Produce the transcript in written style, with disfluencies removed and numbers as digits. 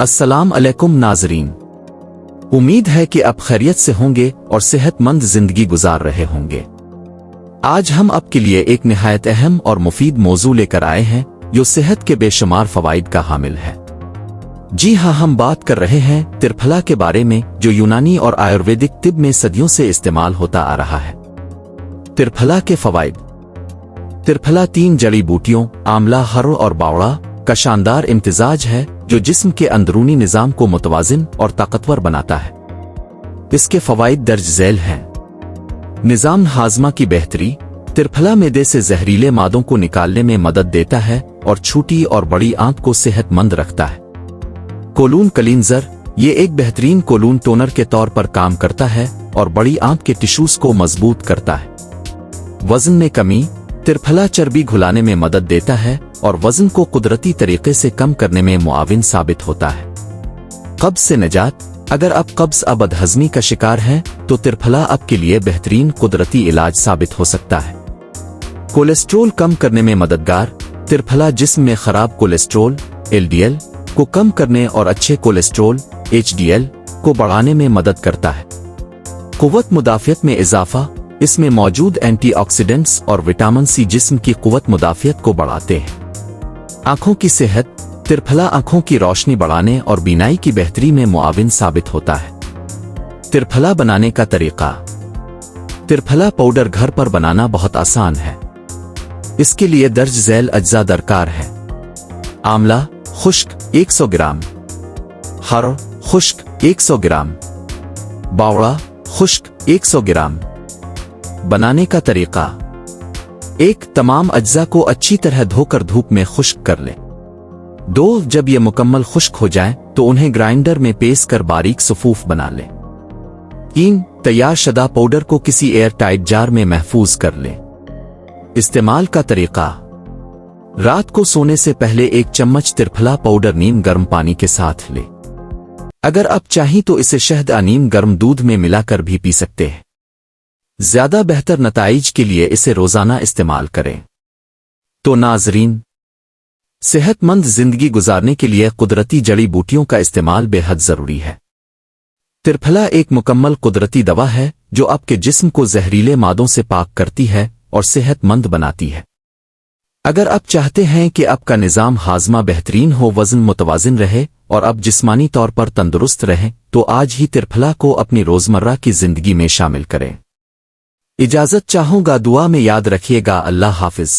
अस्सलाम अलैकुम नाजरीन। उम्मीद है कि आप खैरियत से होंगे और सेहतमंद जिंदगी गुजार रहे होंगे। आज हम आपके लिए एक निहायत अहम और मुफीद मौजू लेकर आए हैं जो सेहत के बेशुमार फवाइद का हामिल है। जी हाँ, हम बात कर रहे हैं त्रिफला के बारे में, जो यूनानी और आयुर्वेदिक तिब में सदियों से इस्तेमाल होता आ रहा है। त्रिफला के फवाइद। त्रिफला 3 जड़ी बूटियों आंवला, हर्र और बावड़ा का शानदार इम्तिजाज है जो जिस्म के अंदरूनी निजाम को मुतवाजिन और ताकतवर बनाता है। इसके फवाइद दर्ज झैल हैं। निजाम हाजमा की बेहतरी। त्रिफला मैदे से जहरीले मादों को निकालने में मदद देता है और छोटी और बड़ी आंत को सेहतमंद रखता है। Kowloon cleanser. ये एक बेहतरीन कोलून टोनर के तौर पर काम करता है और बड़ी आंत के टिश्यूज को मजबूत करता है। वजन में कमी। त्रिफला चर्बी घुलाने में मदद देता है और वजन को कुदरती तरीके से कम करने में मुआविन साबित होता है। कब्ज से निजात। अगर आप कब्ज या बदहजमी का शिकार हैं तो त्रिफला आपके लिए बेहतरीन कुदरती इलाज साबित हो सकता है। कोलेस्ट्रोल कम करने में मददगार। त्रिफला जिस्म में खराब कोलेस्ट्रोल LDL को कम करने और अच्छे कोलेस्ट्रोल HDL को बढ़ाने में मदद करता है। कुव्वत मुदाफियत में इजाफा। इसमें मौजूद एंटीऑक्सीडेंट्स और विटामिन C जिस्म की कुव्वत मुदाफियत को बढ़ाते हैं। आंखों की सेहत। त्रिफला आंखों की रोशनी बढ़ाने और बीनाई की बेहतरी में मुआविन साबित होता है। त्रिफला बनाने का तरीका। त्रिफला पाउडर घर पर बनाना बहुत आसान है। इसके लिए दर्ज झैल अज्जा दरकार है। आंवला खुश्क 100 ग्राम, हर्र खुश्क 100 ग्राम, बावड़ा खुश्क 100 ग्राम। बनाने का तरीका। 1. तमाम अज्जा को अच्छी तरह धोकर धूप में खुश्क कर लें। 2. जब ये मुकम्मल खुश्क हो जाए तो उन्हें ग्राइंडर में पेस्ट कर बारीक सफूफ बना लें। 3. तैयार शुदा पाउडर को किसी एयर टाइट जार में महफूज कर लें। इस्तेमाल का तरीका। रात को सोने से पहले 1 चम्मच त्रिफला पाउडर नीम गर्म पानी के साथ लें। अगर आप चाहें तो इसे शहद या नीम गर्म दूध में मिलाकर भी पी सकते हैं। ज्यादा बेहतर नताइज के लिए इसे रोजाना इस्तेमाल करें। तो नाजरीन, सेहतमंद जिंदगी गुजारने के लिए कुदरती जड़ी बूटियों का इस्तेमाल बेहद जरूरी है। त्रिफला एक मुकम्मल कुदरती दवा है जो आपके जिस्म को जहरीले मादों से पाक करती है और सेहतमंद बनाती है। अगर आप चाहते हैं कि आपका निजाम हाजमा बेहतरीन हो, वजन मुतवाजिन रहे और आप जिस्मानी तौर पर तंदुरुस्त रहें, तो आज ही त्रिफला को अपनी रोजमर्रा की जिंदगी में शामिल करें। इजाजत चाहूंगा, दुआ में याद रखिएगा। अल्लाह हाफिज।